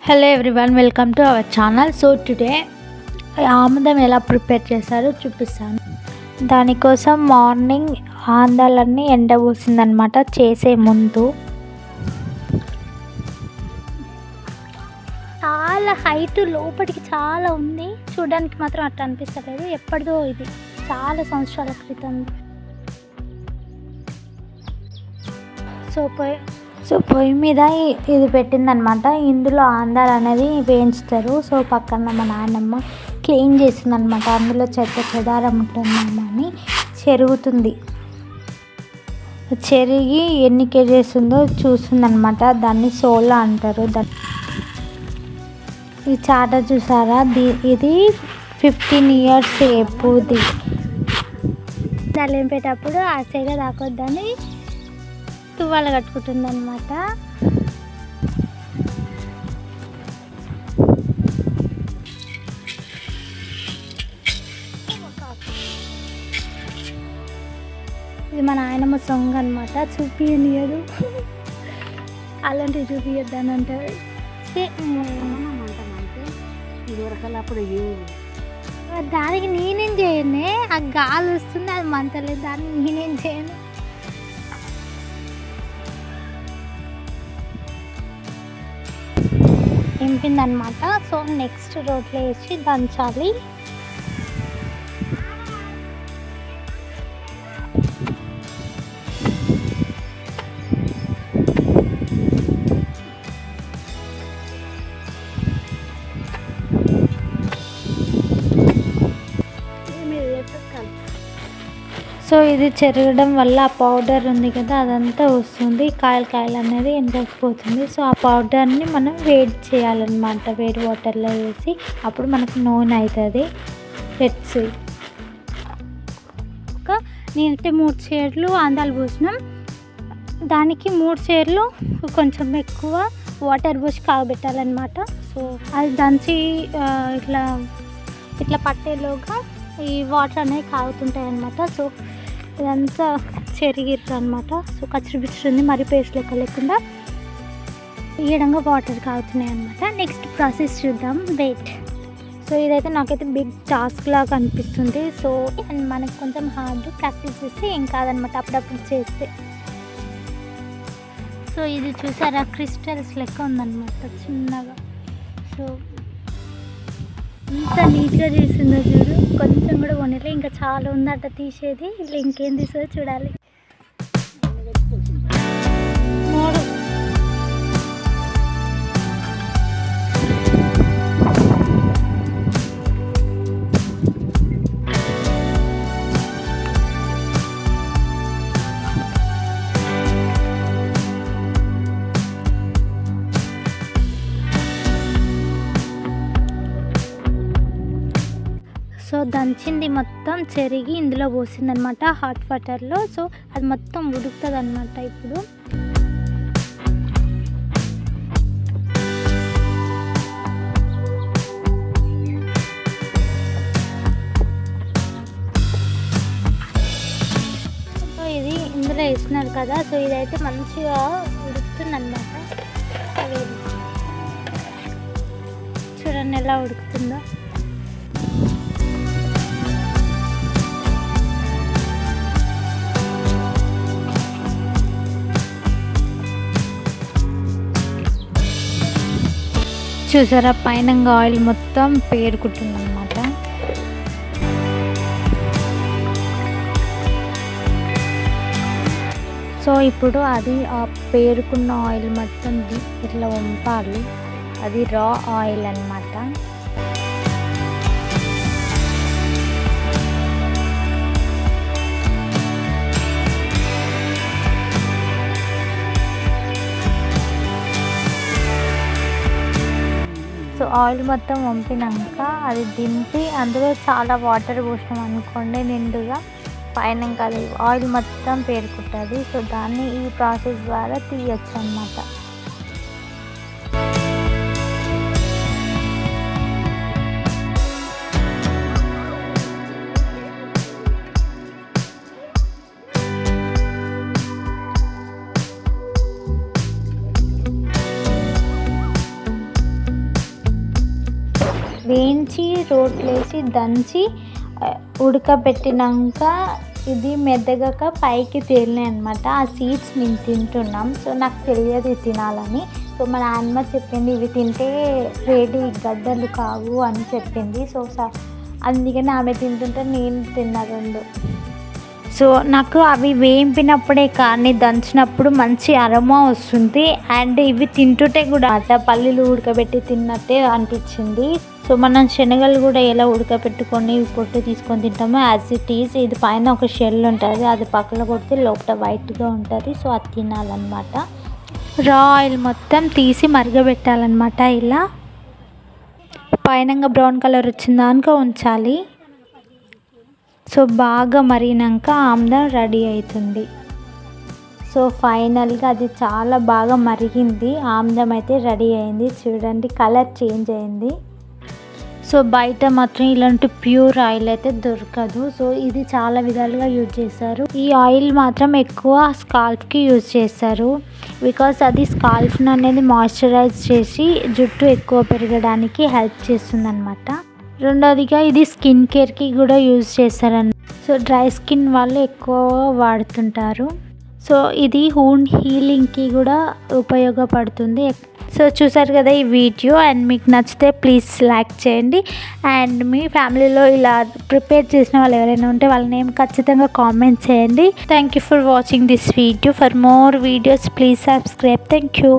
Hello everyone, welcome to our channel. So today ఆముదం ఎలా prepare చేశారో చూపిస్తాను. దానికోసం మార్నింగ్ ఆందాలన్నీ ఎండబోసిందనమాట. చేసే ముందు చాలా హైట్ లోపలికి చాలా ఉంది, చూడడానికి మాత్రం అట్లా అనిపిస్తలేదు. ఎప్పటిదో ఇది, చాలా సంవత్సరాల క్రితం. సో పొయ్యి మీద ఇది పెట్టిందనమాట. ఇందులో ఆందాలు అనేది వేయించుతారు. సో పక్కన మా నాన్నమ్మ క్లీన్ చేసిందనమాట. అందులో చెదారం ఉంటుందమ్మా అని చెరుగుతుంది. చెరిగి ఎన్ని కేజీస్ ఉందో చూస్తుందనమాట. దాన్ని సోలా అంటారు. ఈ చాట చూసారా, ఇది 15 years ఎప్పుడుది. తలింపేటప్పుడు ఆ సెగ తాకొద్దని తువ్వాల కట్టుకుంటుంది అనమాట. ఇది మన ఆయనమ్మ సొంగ అనమాట. చూపియనియదు, అలాంటివి చూపియద్దు అని అంటారు. దానికి నేనేం చేయను, ఆ గాలి వస్తుంది, అది మంటలేదు. దానికి నేనేం చేయను. నింపిందనమాట. సో నెక్స్ట్ రోట్లో వేసి దంచాలి. సో ఇది చెరగడం వల్ల ఆ పౌడర్ ఉంది కదా, అదంతా వస్తుంది. కాయలు అనేది ఎండకపోతుంది. సో ఆ పౌడర్ని మనం వేడి చేయాలన్నమాట. వేడి వాటర్లో వేసి అప్పుడు మనకు నూనె అవుతుంది. పెట్స్ ఇంకా నేనైతే 3 సేర్లు ఆందాలు పోసినాం. దానికి 3 సేర్లు కొంచెం ఎక్కువ వాటర్ పోసి కాగబెట్టాలన్నమాట. సో అది దంచి ఇట్లా పట్టేలోగా ఈ వాటర్ అనేవి కాగుతుంటాయి అన్నమాట. సో ఇదంతా చెరిగిర్రు అనమాట. సో కచ్చిరిపిచ్చింది, మరి పేస్ట్ లెక్క లేకుండా ఈడంగా వాటర్ కాగుతున్నాయి అనమాట. నెక్స్ట్ ప్రాసెస్ చూద్దాం, వెయిట్. సో ఇదైతే నాకైతే బిగ్ టాస్క్ లాగా అనిపిస్తుంది. సో అండ్ మనకు కొంచెం హార్డ్, ప్రాక్టీస్ చేస్తే ఏం కాదనమాట అప్పుడప్పుడు చేస్తే. సో ఇది చూసారా, క్రిస్టల్స్ లెక్క ఉందన్నమాట చిన్నగా. సో ఎంత నీట్గా చేసిందో చూడు, కొంచెం కూడా కొనలే. ఇంకా చాలా ఉందట తీసేది. ఇలా ఇంకేం తీసేదో చూడాలి. సో దంచింది మొత్తం చెరిగి ఇందులో పోసిందనమాట హాట్ వాటర్లో. సో అది మొత్తం ఉడుకుతుంది అనమాట. ఇప్పుడు సో ఇది ఇందులో వేసినారు కదా. సో ఇదైతే మంచిగా ఉడుకుతుంది అనమాట. చూడండి ఎలా ఉడుకుతుందో. చూసారా, పైన ఆయిల్ మొత్తం పేరుకుంటుంది అనమాట. సో ఇప్పుడు అది ఆ పేరుకున్న ఆయిల్ మొత్తం ఇట్లా వంపాలి. అది రా ఆయిల్ అన్నమాట. సో ఆయిల్ మొత్తం వంపినాక అది దింపి అందులో చాలా వాటర్ పోసినాం అనుకోండి నిండుగా, పైన ఇంకా అది ఆయిల్ మొత్తం పేరుకుంటుంది. సో దాన్ని ఈ ప్రాసెస్ ద్వారా తీయచ్చు అన్నమాట. వేయించి రోట్లేసి దంచి ఉడకబెట్టినాక ఇది మెద్దగాక పైకి తేలినాయి అనమాట. ఆ సీడ్స్ మేము తింటున్నాం. సో నాకు తెలియదు ఇది తినాలని. సో మా నాన్నమ్మ చెప్పింది ఇవి తింటే వేడి గడ్డలు కావు అని చెప్పింది. సో అందుకని ఆమె తింటుంటే నేను తిన్నా 2. సో నాకు అవి వేయింపినప్పుడే కానీ దంచినప్పుడు మంచి అరోమా వస్తుంది. అండ్ ఇవి తింటుంటే కూడా పల్లీలు ఉడకబెట్టి తిన్నట్టే అనిపించింది. సో మనం శనగలు కూడా ఎలా ఉడకబెట్టుకొని పొట్టు తీసుకొని తింటామో యాజ్ ఇట్ ఈజ్. ఇది పైన ఒక షెల్ ఉంటుంది, అది పక్కన కొడితే లోపల వైట్గా ఉంటుంది. సో అది తినాలన్నమాట. రా ఆయిల్ మొత్తం తీసి మరగబెట్టాలన్నమాట. ఇలా పైన బ్రౌన్ కలర్ వచ్చిందాక ఉంచాలి. సో బాగా మరిగినాక ఆమ్లం రెడీ అవుతుంది. సో ఫైనల్గా అది చాలా బాగా మరిగింది. ఆమ్లం అయితే రెడీ అయింది. చూడండి కలర్ చేంజ్ అయింది. సో బయట మాత్రం ఇలాంటి ప్యూర్ ఆయిల్ అయితే దొరకదు. సో ఇది చాలా విధాలుగా యూజ్ చేస్తారు. ఈ ఆయిల్ మాత్రం ఎక్కువ స్కాల్ప్కి యూజ్ చేస్తారు. బికాస్ అది స్కాల్ప్ని అనేది మాయిశ్చరైజ్ చేసి జుట్టు ఎక్కువ పెరగడానికి హెల్ప్ చేస్తుంది అనమాట. రెండోదిగా ఇది స్కిన్ కేర్కి కూడా యూజ్ చేస్తారన్నమాట. సో డ్రై స్కిన్ వాళ్ళు ఎక్కువ వాడుతుంటారు. సో ఇది వూండ్ హీలింగ్కి కూడా ఉపయోగపడుతుంది. సో చూసారు కదా ఈ వీడియో. అండ్ మీకు నచ్చితే ప్లీజ్ లైక్ చేయండి. అండ్ మీ ఫ్యామిలీలో ఇలా ప్రిపేర్ చేసిన వాళ్ళు ఎవరైనా ఉంటే వాళ్ళ నేమ్ ఖచ్చితంగా కామెంట్ చేయండి. Thank you for watching this video. For more videos please subscribe. Thank you.